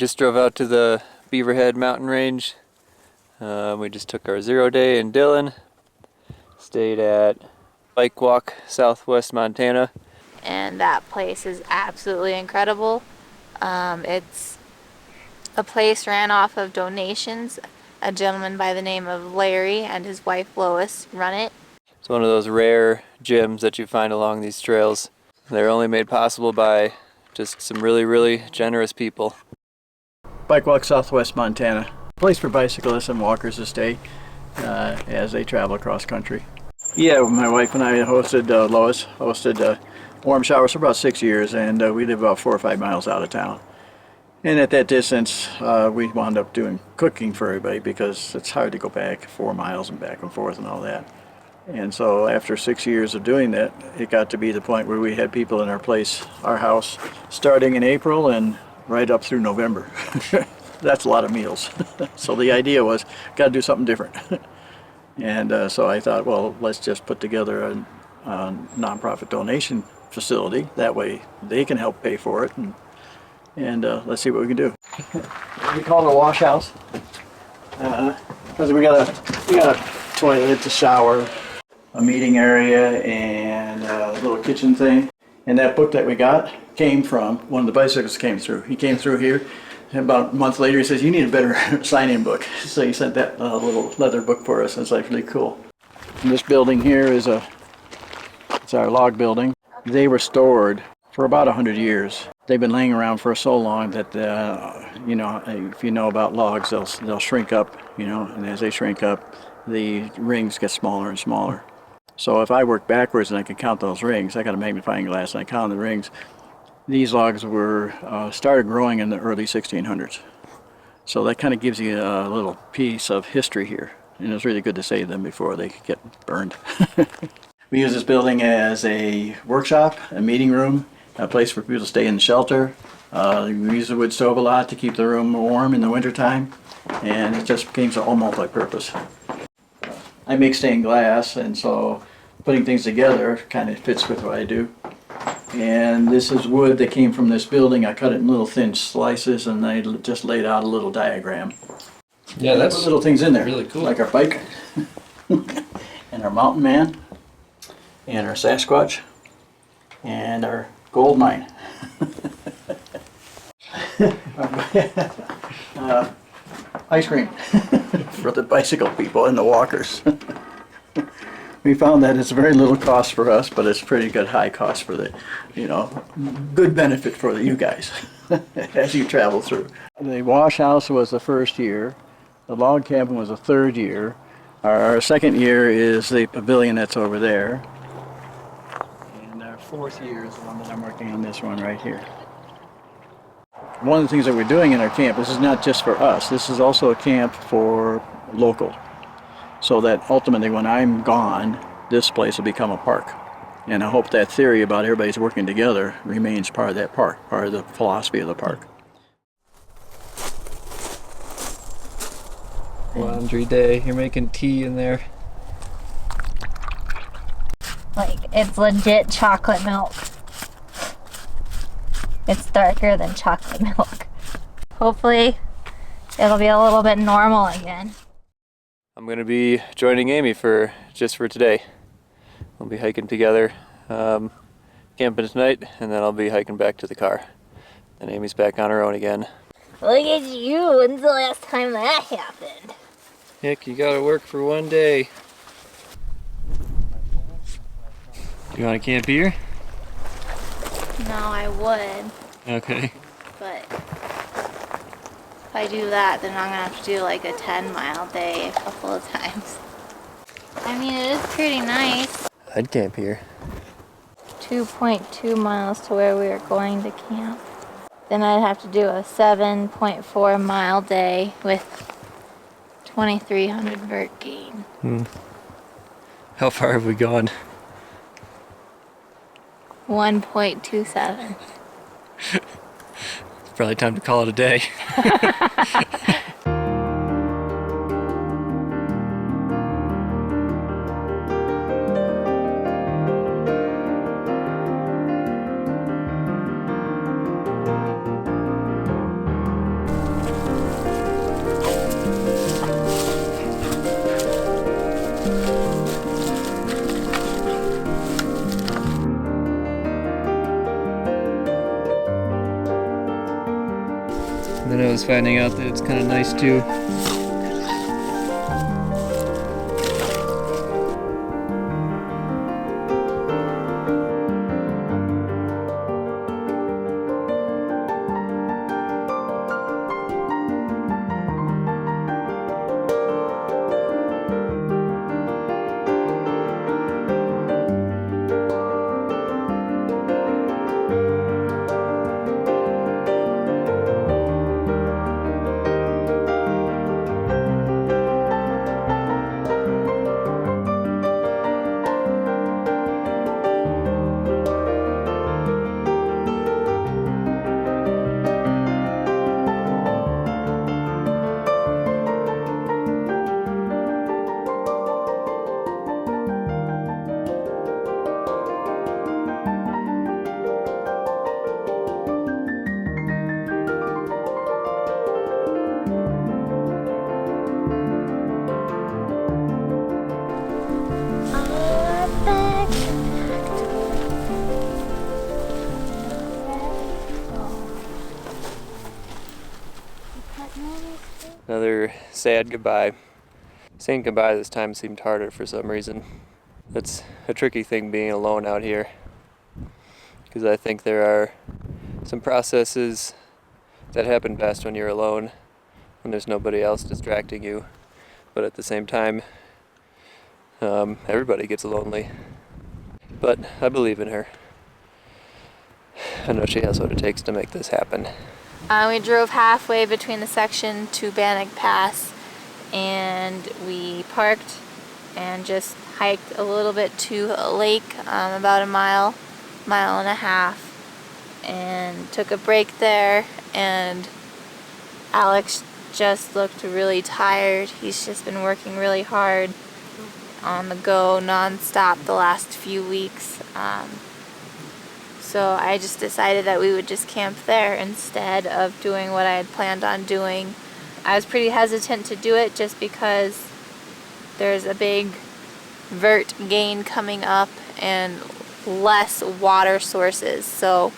just drove out to the Beaverhead mountain range. We just took our 0 day in Dillon. Stayed at Bike Walk, Southwest Montana. And that place is absolutely incredible. It's a place ran off of donations. A gentleman by the name of Larry and his wife Lois run it. It's one of those rare gyms that you find along these trails. They're only made possible by just some really, really generous people. Bike Walk, Southwest Montana. Place for bicyclists and walkers to stay as they travel across country. Yeah, my wife and I hosted, Lois hosted warm showers for about 6 years, and we live about 4 or 5 miles out of town. And at that distance, we wound up doing cooking for everybody because it's hard to go back 4 miles and back and forth and all that. And so after 6 years of doing that, it got to be the point where we had people in our place, our house, starting in April and right up through November. That's a lot of meals. So the idea was, got to do something different. And so I thought, well, let's just put together a nonprofit donation facility. That way they can help pay for it, and let's see what we can do. We call it a wash house because we got a toilet, a shower, a meeting area, and a little kitchen thing. And that book that we got came from one of the bicyclists came through. He came through here, and about a month later he says, "You need a better sign-in book." So he sent that little leather book for us. It's like really cool. And this building here is it's our log building. They were stored for about 100 years. They've been laying around for so long that you know, if you know about logs, they'll shrink up, you know, and as they shrink up, the rings get smaller and smaller. So if I work backwards and I can count those rings, I got a magnifying glass and I count the rings. These logs were started growing in the early 1600s. So that kind of gives you a little piece of history here. And it's really good to save them before they get burned. We use this building as a workshop, a meeting room, a place for people to stay in shelter. We use the wood stove a lot to keep the room warm in the wintertime. And it just became all multi-purpose. I make stained glass, and so putting things together kind of fits with what I do. And this is wood that came from this building. I cut it in little thin slices, and I just laid out a little diagram. Yeah, that's put little things in there, really cool. Like our bike, and our mountain man, and our Sasquatch, and our gold mine. Ice cream for the bicycle people and the walkers. We found that it's very little cost for us, but it's pretty good high cost for the, you know, good benefit for you guys as you travel through. The wash house was the first year. The log cabin was the third year. Our second year is the pavilion that's over there. And our fourth year is the one that I'm working on, this one right here. One of the things that we're doing in our camp, this is not just for us, this is also a camp for local. So that ultimately when I'm gone, this place will become a park. And I hope that theory about everybody's working together remains part of that park, part of the philosophy of the park. Laundry day. You're making tea in there. Like, it's legit chocolate milk. It's darker than chocolate milk. Hopefully, it'll be a little bit normal again. I'm going to be joining Amy just for today. We'll be hiking together, camping tonight, and then I'll be hiking back to the car. Then Amy's back on her own again. Look at you, when's the last time that happened? Heck, you gotta work for one day. You wanna camp here? No, I would. Okay. But if I do that, then I'm gonna have to do like a 10-mile day a couple of times. I mean, it is pretty nice. I'd camp here. 2.2 miles to where we are going to camp. Then I'd have to do a 7.4 mile day with 2,300 vert gain. How far have we gone? 1.27. It's probably time to call it a day. just finding out that it's kind of nice too. Another sad goodbye. Saying goodbye this time seemed harder for some reason. That's a tricky thing being alone out here, because I think there are some processes that happen best when you're alone, when there's nobody else distracting you. But at the same time, everybody gets lonely. But I believe in her. I know she has what it takes to make this happen. We drove halfway between the section to Bannock Pass, and we parked and just hiked a little bit to a lake, about a mile and a half, and took a break there. And Alex just looked really tired. He's just been working really hard on the go non-stop the last few weeks. So I just decided that we would just camp there instead of doing what I had planned on doing. I was pretty hesitant to do it just because there's a big vert gain coming up and less water sources. So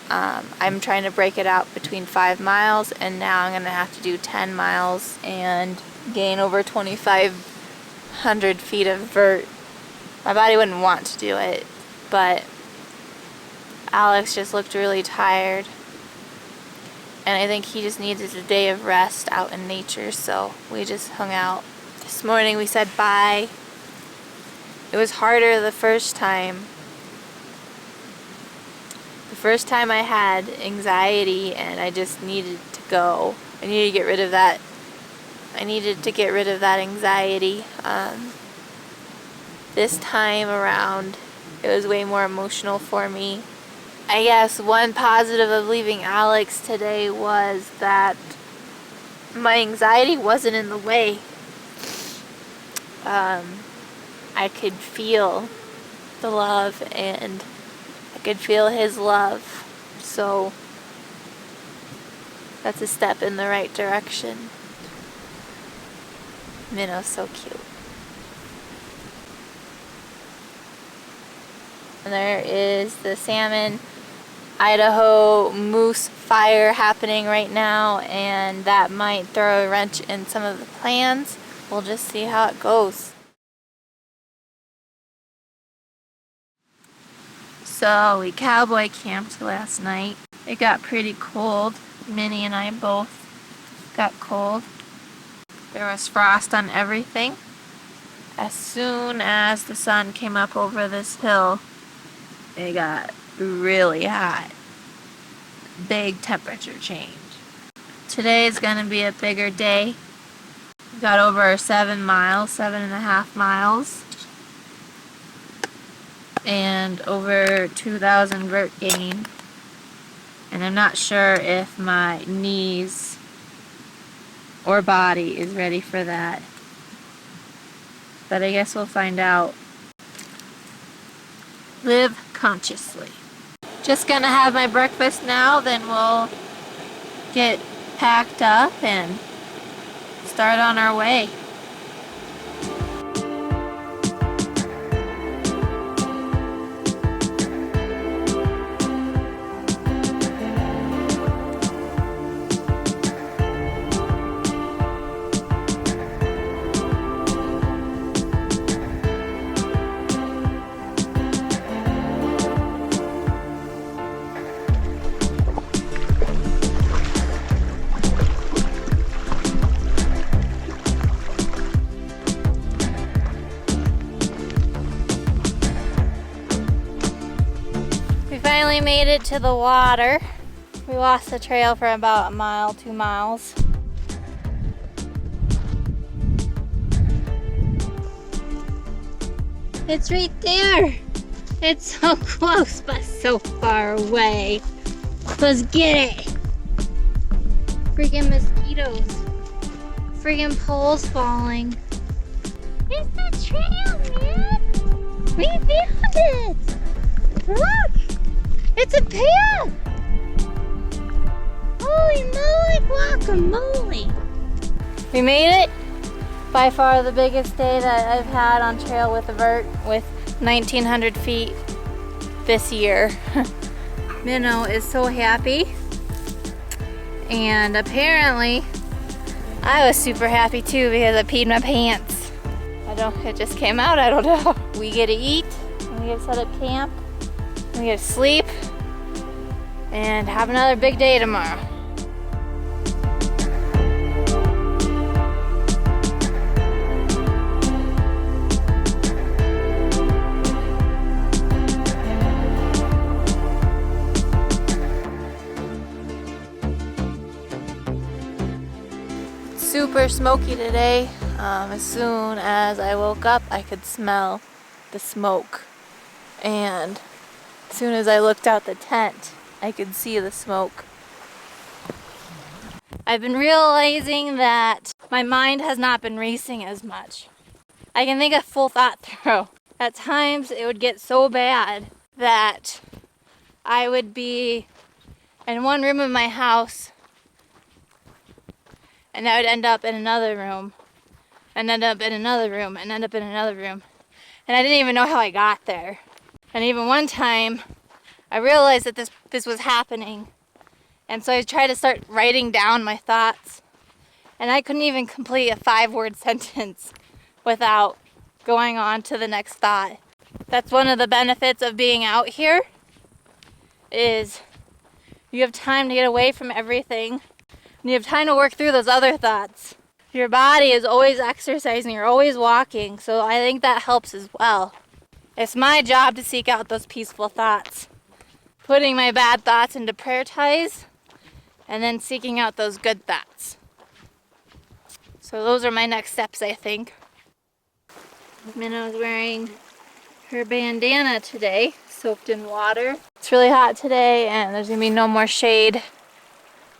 I'm trying to break it out between 5 miles, and now I'm going to have to do 10 miles and gain over 2,500 feet of vert. My body wouldn't want to do it, but Alex just looked really tired, and I think he just needed a day of rest out in nature, so we just hung out. This morning we said bye. It was harder the first time. The first time I had anxiety and I just needed to go. I needed to get rid of that. I needed to get rid of that anxiety. This time around, it was way more emotional for me. I guess one positive of leaving Alex today was that my anxiety wasn't in the way. I could feel the love, and I could feel his love. So that's a step in the right direction. Minnow's so cute. And there is the salmon Idaho moose fire happening right now, and that might throw a wrench in some of the plans. We'll just see how it goes. So we cowboy camped last night. It got pretty cold. Minnie and I both got cold. There was frost on everything. As soon as the sun came up over this hill, it got really hot. Big temperature change. Today is going to be a bigger day. We got over 7 miles, 7.5 miles. And over 2,000 vert gain. And I'm not sure if my knees or body is ready for that. But I guess we'll find out. Live consciously. Just gonna have my breakfast now, then we'll get packed up and start on our way. finally made it to the water. We lost the trail for about a mile, 2 miles. It's right there. It's so close, but so far away. Let's get it. Freaking mosquitoes. Freaking poles falling. It's the trail, man. We found it. Look, it's a path. Holy moly guacamole. We made it. By far the biggest day that I've had on trail with a vert with 1,900 feet this year. Minnow is so happy. And apparently I was super happy too because I peed my pants. It just came out, I don't know. We get to eat, and we get to set up camp, and we get to sleep, and have another big day tomorrow. Super smoky today. As soon as I woke up, I could smell the smoke. And as soon as I looked out the tent, I could see the smoke. I've been realizing that my mind has not been racing as much. I can think a full thought through. At times, it would get so bad that I would be in one room of my house and I would end up in another room, and end up in another room, and end up in another room. And I didn't even know how I got there. And even one time, I realized that this was happening. And so I tried to start writing down my thoughts. And I couldn't even complete a 5-word sentence without going on to the next thought. That's one of the benefits of being out here, is you have time to get away from everything. And you have time to work through those other thoughts. Your body is always exercising, you're always walking, so I think that helps as well. It's my job to seek out those peaceful thoughts. Putting my bad thoughts into prayer ties, and then seeking out those good thoughts. So those are my next steps, I think. Minnow's wearing her bandana today, soaked in water. It's really hot today, and there's gonna be no more shade.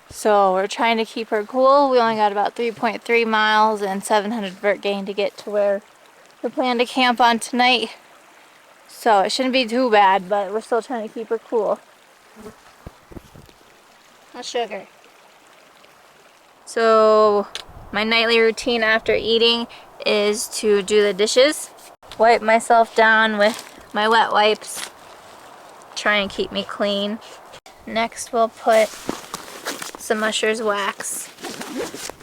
So we're trying to keep her cool. We only got about 3.3 miles and 700 vert gain to get to where we plan to camp on tonight. So it shouldn't be too bad, but we're still trying to keep her cool. No sugar. So my nightly routine after eating is to do the dishes. Wipe myself down with my wet wipes. Try and keep me clean. Next we'll put some Usher's wax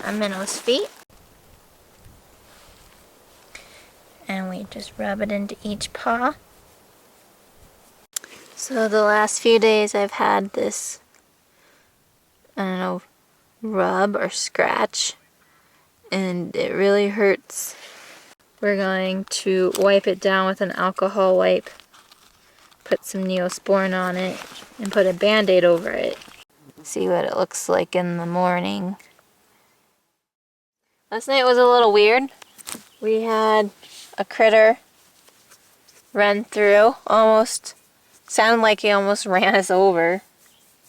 on Minnow's feet. And we just rub it into each paw. So the last few days I've had this, I don't know, rub or scratch, and it really hurts. We're going to wipe it down with an alcohol wipe, put some Neosporin on it, and put a Band-Aid over it. See what it looks like in the morning. Last night was a little weird. We had a critter run through, almost sounded like he almost ran us over.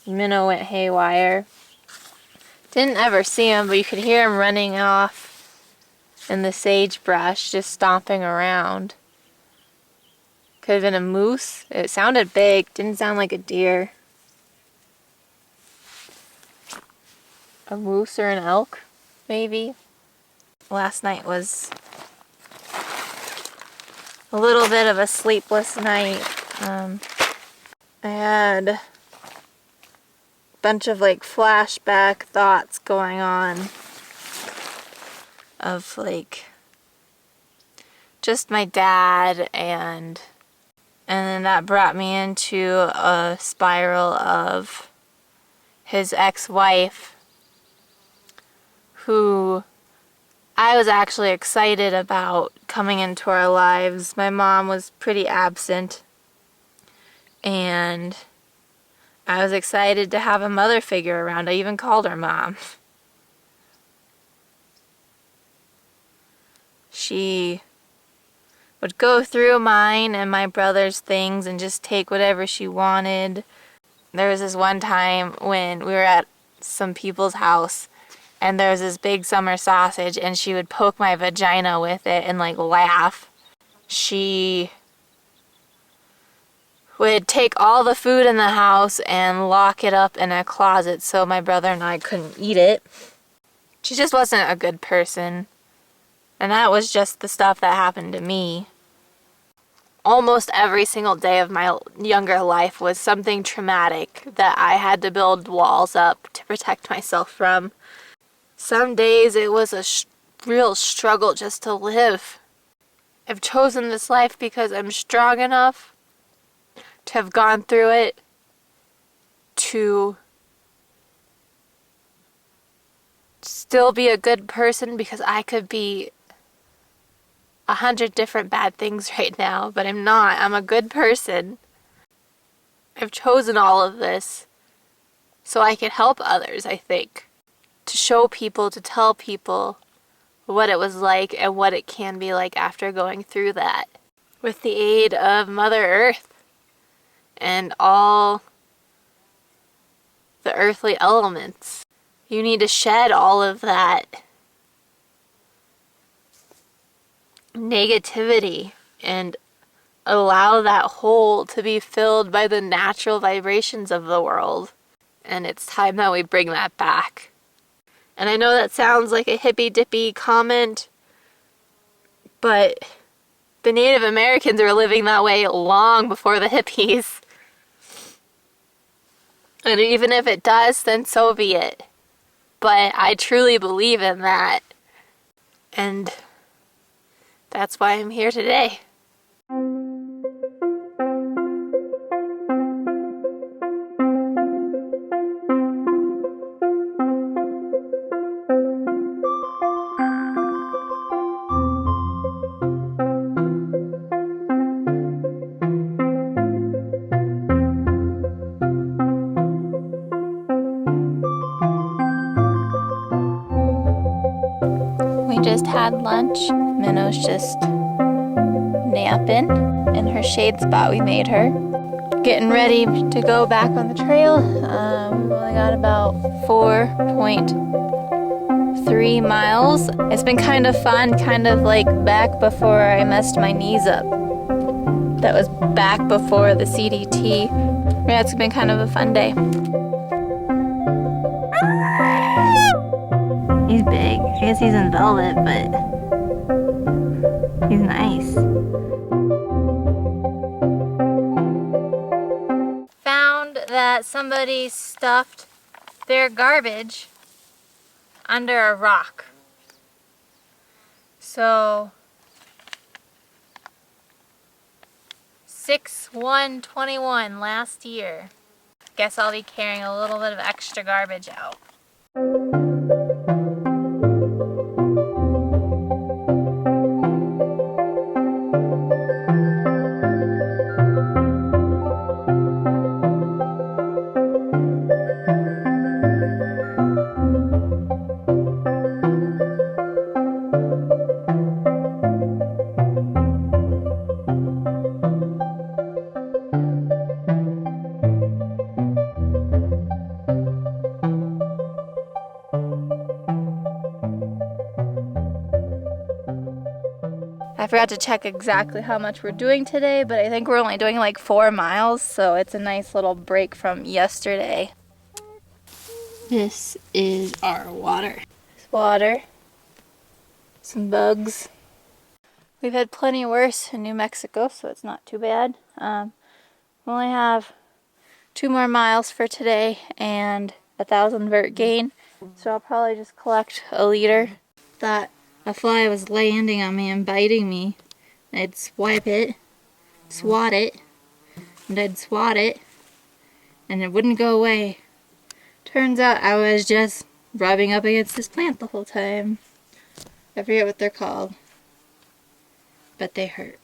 Minnow went haywire. Didn't ever see him, but you could hear him running off in the sagebrush, just stomping around. Could have been a moose. It sounded big, didn't sound like a deer. A moose or an elk, maybe. Last night was a little bit of a sleepless night. I had a bunch of like flashback thoughts going on of like just my dad, and then that brought me into a spiral of his ex-wife, who I was actually excited about coming into our lives. My mom was pretty absent, and I was excited to have a mother figure around. I even called her Mom. She would go through mine and my brother's things and just take whatever she wanted. There was this one time when we were at some people's house and there was this big summer sausage and she would poke my vagina with it and like laugh. She would take all the food in the house and lock it up in a closet so my brother and I couldn't eat it. She just wasn't a good person. And that was just the stuff that happened to me. Almost every single day of my younger life was something traumatic that I had to build walls up to protect myself from. Some days it was a real struggle just to live. I've chosen this life because I'm strong enough to have gone through it, to still be a good person, because I could be 100 different bad things right now, but I'm not. I'm a good person. I've chosen all of this so I can help others, I think. To show people, to tell people what it was like and what it can be like after going through that. With the aid of Mother Earth and all the earthly elements. You need to shed all of that negativity and allow that hole to be filled by the natural vibrations of the world. And it's time that we bring that back. And I know that sounds like a hippy-dippy comment, but the Native Americans were living that way long before the hippies. And even if it does, then so be it. But I truly believe in that. And that's why I'm here today. We just had lunch. Minnow's just napping in her shade spot we made her. Getting ready to go back on the trail. We've only got about 4.3 miles. It's been kind of fun, kind of like back before I messed my knees up. That was back before the CDT. Yeah, it's been kind of a fun day. He's big. I guess he's in velvet, but he's nice. Found that somebody stuffed their garbage under a rock. So 6/1/21 last year. Guess I'll be carrying a little bit of extra garbage out. I forgot to check exactly how much we're doing today, but I think we're only doing like 4 miles, so it's a nice little break from yesterday. This is our water. It's water. Some bugs. We've had plenty worse in New Mexico, so it's not too bad. We only have 2 more miles for today and 1,000 vert gain, so I'll probably just collect a liter. Thought a fly was landing on me and biting me. I'd swipe it, swat it, and I'd swat it, and it wouldn't go away. Turns out I was just rubbing up against this plant the whole time. I forget what they're called, but they hurt.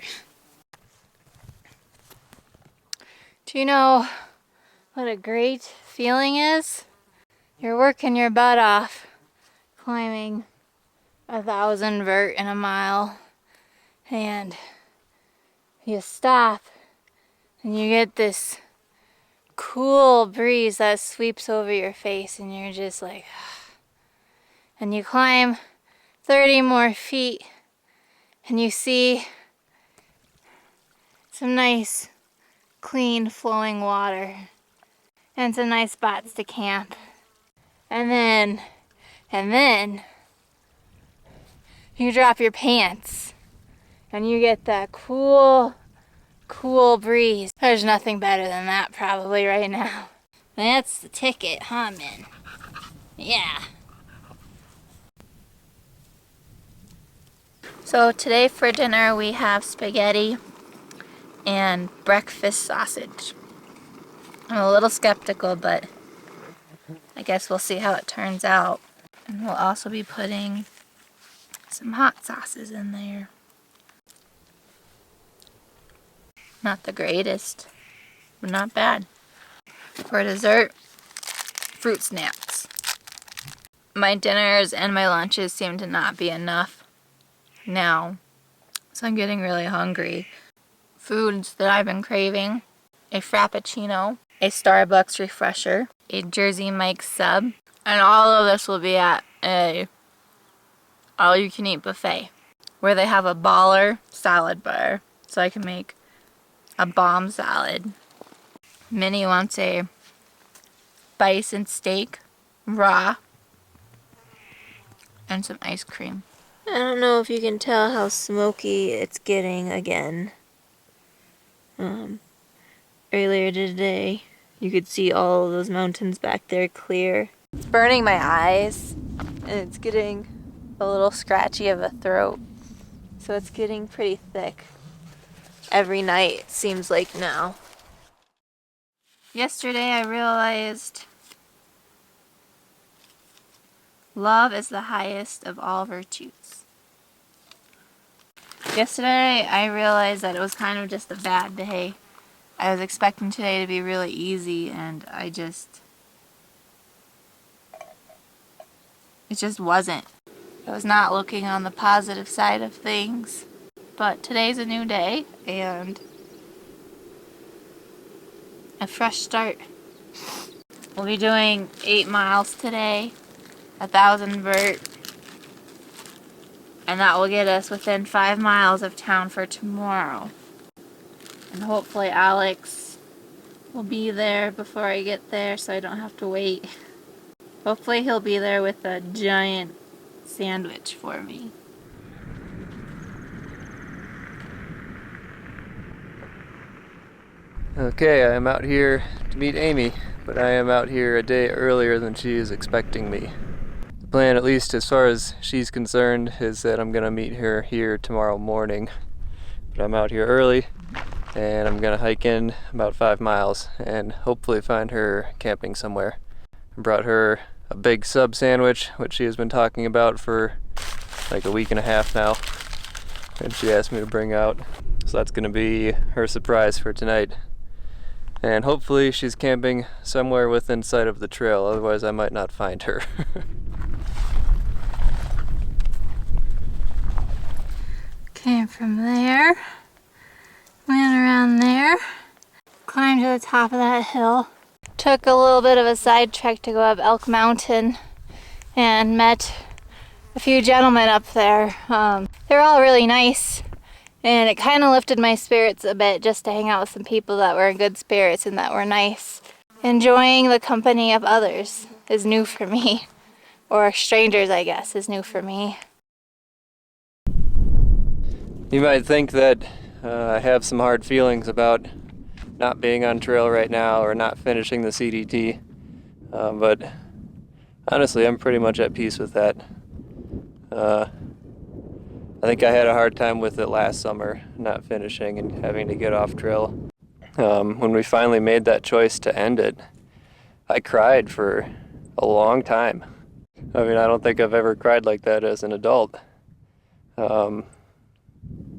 Do you know what a great feeling is. You're working your butt off, climbing 1,000 vert in a mile, and you stop and you get this cool breeze that sweeps over your face, and you're just like, and you climb 30 more feet and you see some nice clean flowing water and some nice spots to camp. And then you drop your pants and you get that cool breeze. There's nothing better than that probably right now. That's the ticket, huh, man? Yeah. So today for dinner we have spaghetti and breakfast sausage. I'm a little skeptical, but I guess we'll see how it turns out. And we'll also be putting some hot sauces in there. Not the greatest, but not bad. For dessert, fruit snaps. My dinners and my lunches seem to not be enough now, so I'm getting really hungry. Foods that I've been craving: a Frappuccino, a Starbucks refresher, a Jersey Mike's sub, and all of this will be at a all-you-can-eat buffet where they have a baller salad bar, so I can make a bomb salad. Minnie wants a bison steak, raw, and some ice cream. I don't know if you can tell how smoky it's getting again. Earlier today, you could see all of those mountains back there clear. It's burning my eyes, and it's getting a little scratchy of a throat. So it's getting pretty thick. Every night, it seems like now. Yesterday I realized love is the highest of all virtues. Yesterday I realized that it was kind of just a bad day. I was expecting today to be really easy, and it just wasn't. I was not looking on the positive side of things. But today's a new day and a fresh start. We'll be doing 8 miles today, 1,000 vert, and that will get us within 5 miles of town for tomorrow. And hopefully Alex will be there before I get there so I don't have to wait. Hopefully he'll be there with a giant sandwich for me. Okay, I am out here to meet Amy, but I am out here a day earlier than she is expecting me. The plan, at least as far as she's concerned, is that I'm gonna meet her here tomorrow morning. But I'm out here early, and I'm gonna hike in about 5 miles and hopefully find her camping somewhere. I brought her a big sub sandwich, which she has been talking about for like a week and a half now, and she asked me to bring out. So that's gonna be her surprise for tonight. And hopefully she's camping somewhere within sight of the trail, otherwise I might not find her. Came from there, went around there, climbed to the top of that hill, took a little bit of a side trek to go up Elk Mountain, and met a few gentlemen up there. They're all really nice, and it kind of lifted my spirits a bit just to hang out with some people that were in good spirits and that were nice. Enjoying the company of others is new for me, or strangers I guess is new for me. You might think that I have some hard feelings about not being on trail right now or not finishing the CDT, but honestly I'm pretty much at peace with that. I think I had a hard time with it last summer, not finishing and having to get off trail. When we finally made that choice to end it, I cried for a long time. I mean, I don't think I've ever cried like that as an adult.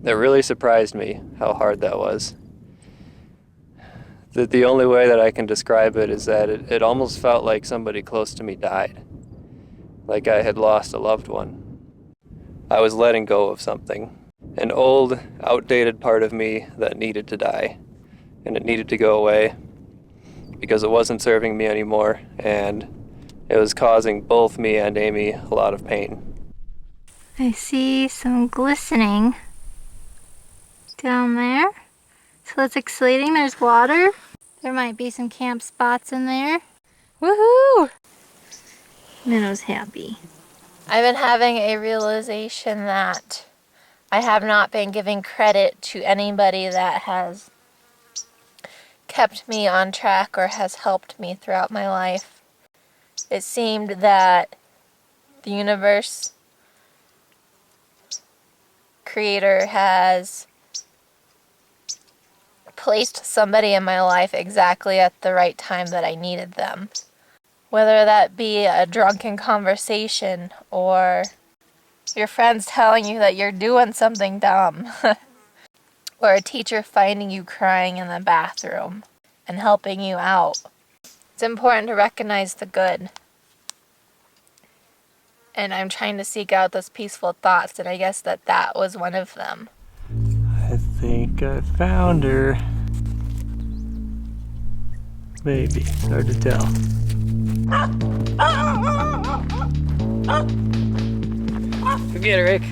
It really surprised me how hard that was. The only way that I can describe it is that it almost felt like somebody close to me died. Like I had lost a loved one. I was letting go of something. An old, outdated part of me that needed to die. And it needed to go away because it wasn't serving me anymore, and it was causing both me and Amy a lot of pain. I see some glistening down there. So it's exfoliating, there's water. There might be some camp spots in there. Woohoo! Minnow's happy. I've been having a realization that I have not been giving credit to anybody that has kept me on track or has helped me throughout my life. It seemed that the universe creator has placed somebody in my life exactly at the right time that I needed them. Whether that be a drunken conversation or your friends telling you that you're doing something dumb. Or a teacher finding you crying in the bathroom and helping you out. It's important to recognize the good. And I'm trying to seek out those peaceful thoughts, and I guess that was one of them. I think I found her. Maybe. It's hard to tell. Forget it, Rick.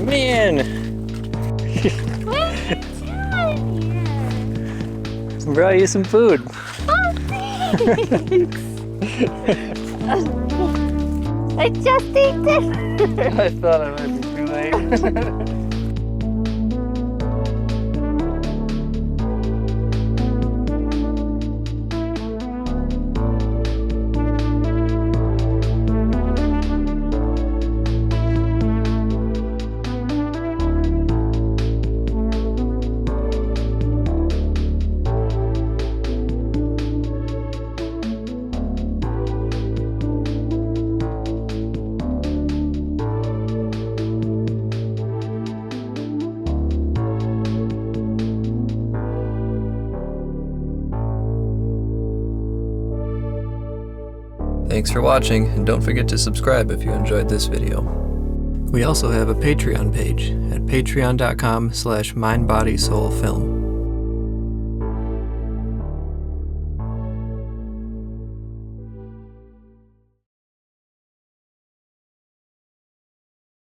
Man! Brought you some food. Oh, thanks! I just ate it! I thought I might be too late. Thanks for watching, and don't forget to subscribe if you enjoyed this video. We also have a Patreon page at patreon.com/mindbodysoulfilm.